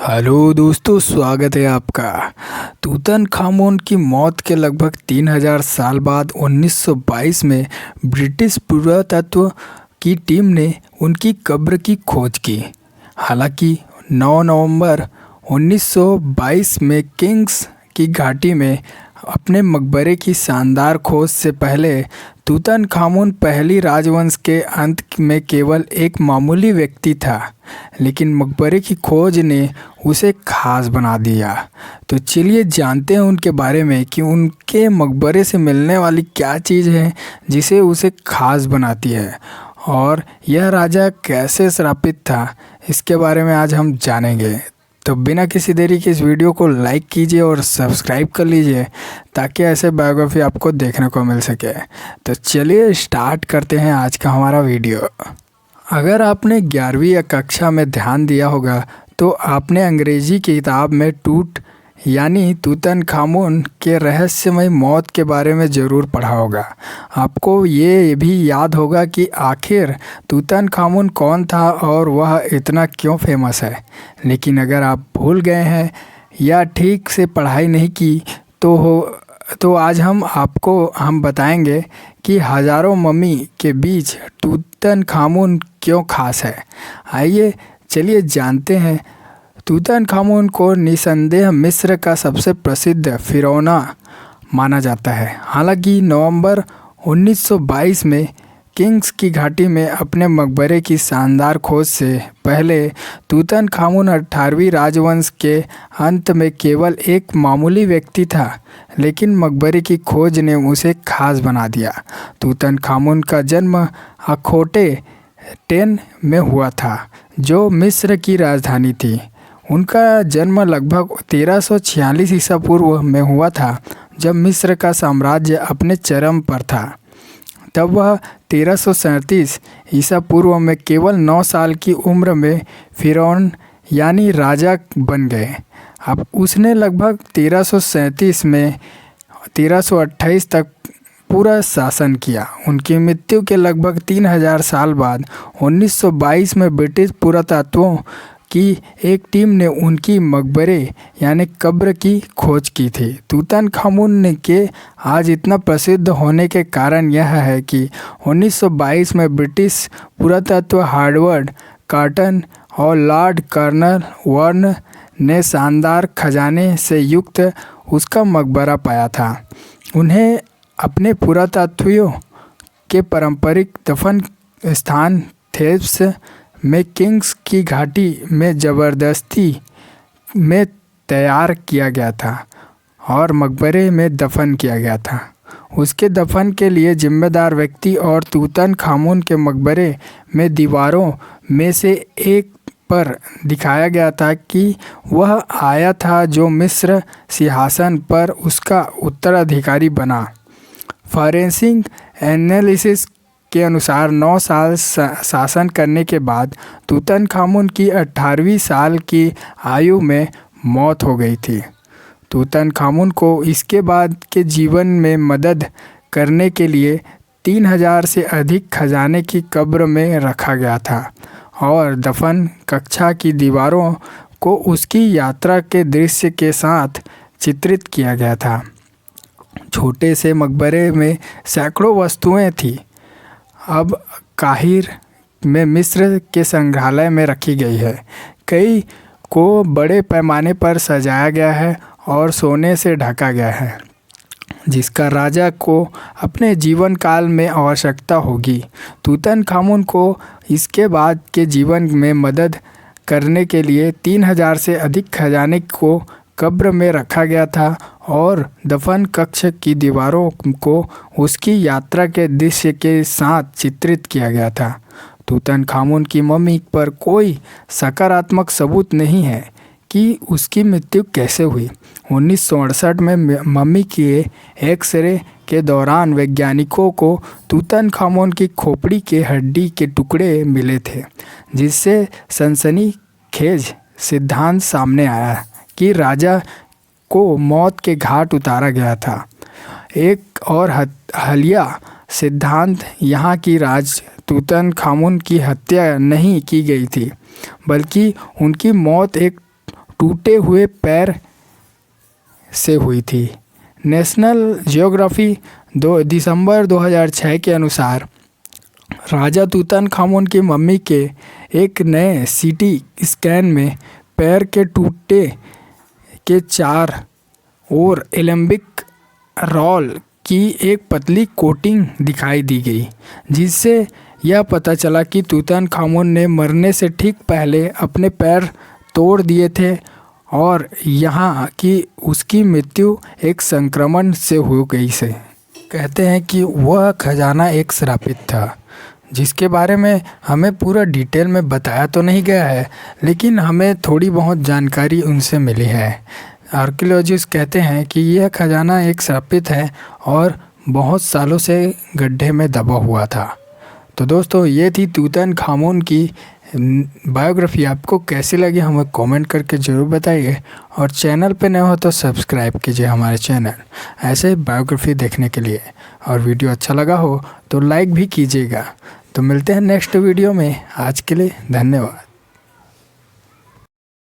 Hello दोस्तों, स्वागत है आपका। तूतनखामुन की मौत के लगभग 3000 साल बाद 1922 में ब्रिटिश पुरातत्व की टीम ने उनकी कब्र की खोज की। हालांकि 9 नवंबर 1922 में किंग्स की घाटी में अपने मकबरे की शानदार खोज से पहले तूतनखामुन पहली राजवंश के अंत में केवल एक मामूली व्यक्ति था, लेकिन मकबरे की खोज ने उसे खास बना दिया। तो चलिए जानते हैं उनके बारे में कि उनके मकबरे से मिलने वाली क्या चीज़ है जिसे उसे खास बनाती है, और यह राजा कैसे श्रापित था, इसके बारे में आज हम जानेंगे। तो बिना किसी देरी के इस वीडियो को लाइक कीजिए और सब्सक्राइब कर लीजिए ताकि ऐसे बायोग्राफी आपको देखने को मिल सके। तो चलिए स्टार्ट करते हैं आज का हमारा वीडियो। अगर आपने 11वीं कक्षा में ध्यान दिया होगा तो आपने अंग्रेजी की किताब में तूतनखामुन के रहस्यमय मौत के बारे में ज़रूर पढ़ा होगा। आपको ये भी याद होगा कि आखिर तूतनखामुन कौन था और वह इतना क्यों फेमस है। लेकिन अगर आप भूल गए हैं या ठीक से पढ़ाई नहीं की तो आज हम बताएंगे कि हज़ारों मम्मी के बीच तूतनखामुन क्यों खास है। आइए चलिए जानते हैं। तूतनखामुन को निसंदेह मिस्र का सबसे प्रसिद्ध फिरौना माना जाता है। हालांकि नवंबर 1922 में किंग्स की घाटी में अपने मकबरे की शानदार खोज से पहले तूतनखामुन 18वीं राजवंश के अंत में केवल एक मामूली व्यक्ति था, लेकिन मकबरे की खोज ने उसे खास बना दिया। तूतनखामुन का जन्म अखोटे 10 में हुआ था, जो मिस्र की राजधानी थी। उनका जन्म लगभग 1346 ईसा पूर्व में हुआ था, जब मिस्र का साम्राज्य अपने चरम पर था। तब वह 1337 ईसा पूर्व में केवल 9 साल की उम्र में फिरौन यानी राजा बन गए। अब उसने लगभग 1337 में 1328 तक पूरा शासन किया। उनकी मृत्यु के लगभग 3000 साल बाद 1922 में ब्रिटिश पुरातत्वों की एक टीम ने उनकी मकबरे यानी कब्र की खोज की थी। तूतनखामुन के आज इतना प्रसिद्ध होने के कारण यह है कि 1922 में ब्रिटिश पुरातत्व हार्वर्ड कार्टन और लॉर्ड कर्नल वार्न ने शानदार खजाने से युक्त उसका मकबरा पाया था। उन्हें अपने पुरातत्वियों के पारंपरिक दफन स्थान थेब्स में किंग्स की घाटी में ज़बरदस्ती में तैयार किया गया था और मकबरे में दफन किया गया था। उसके दफन के लिए जिम्मेदार व्यक्ति और तूतनखामुन के मकबरे में दीवारों में से एक पर दिखाया गया था कि वह आया था जो मिस्र सिंहासन पर उसका उत्तराधिकारी बना। फॉरेंसिक एनालिसिस के अनुसार 9 साल शासन करने के बाद तूतनखामुन की 18वीं साल की आयु में मौत हो गई थी। तूतनखामुन को इसके बाद के जीवन में मदद करने के लिए 3000 से अधिक खजाने की कब्र में रखा गया था और दफन कक्षा की दीवारों को उसकी यात्रा के दृश्य के साथ चित्रित किया गया था। छोटे से मकबरे में सैकड़ों वस्तुएं थीं। अब काहिर में मिस्र के संग्रहालय में रखी गई है। कई को बड़े पैमाने पर सजाया गया है और सोने से ढका गया है, जिसका राजा को अपने जीवन काल में आवश्यकता होगी। तूतनखामुन को इसके बाद के जीवन में मदद करने के लिए 3000 से अधिक खजाने को कब्र में रखा गया था और दफन कक्ष की दीवारों को उसकी यात्रा के दृश्य के साथ चित्रित किया गया था। तूतनखामुन की मम्मी पर कोई सकारात्मक सबूत नहीं है कि उसकी मृत्यु कैसे हुई। 1968 में मम्मी के एक्सरे के दौरान वैज्ञानिकों को तूतनखामुन की खोपड़ी के हड्डी के टुकड़े मिले थे, जिससे सनसनीखेज सिद्धांत सामने आया कि राजा को मौत के घाट उतारा गया था। एक और हलिया सिद्धांत यहाँ की तूतनखामुन की हत्या नहीं की गई थी, बल्कि उनकी मौत एक टूटे हुए पैर से हुई थी। नेशनल ज्योग्राफी 2 दिसंबर 2006 के अनुसार राजा तूतनखामुन की मम्मी के एक नए सीटी स्कैन में पैर के टूटे के चार और एल्बिक रोल की एक पतली कोटिंग दिखाई दी गई, जिससे यह पता चला कि तूतनखामुन ने मरने से ठीक पहले अपने पैर तोड़ दिए थे और यहाँ कि उसकी मृत्यु एक संक्रमण से हो गई से। कहते हैं कि वह खजाना एक श्रापित था, जिसके बारे में हमें पूरा डिटेल में बताया तो नहीं गया है, लेकिन हमें थोड़ी बहुत जानकारी उनसे मिली है। आर्कियोलॉजिस्ट कहते हैं कि यह खजाना एक श्रापित है और बहुत सालों से गड्ढे में दबा हुआ था। तो दोस्तों, ये थी तूतनखामुन की बायोग्राफी। आपको कैसी लगी हमें कमेंट करके ज़रूर बताइए, और चैनल पे नए हो तो सब्सक्राइब कीजिए हमारे चैनल ऐसे बायोग्राफी देखने के लिए। और वीडियो अच्छा लगा हो तो लाइक भी कीजिएगा। तो मिलते हैं नेक्स्ट वीडियो में। आज के लिए धन्यवाद।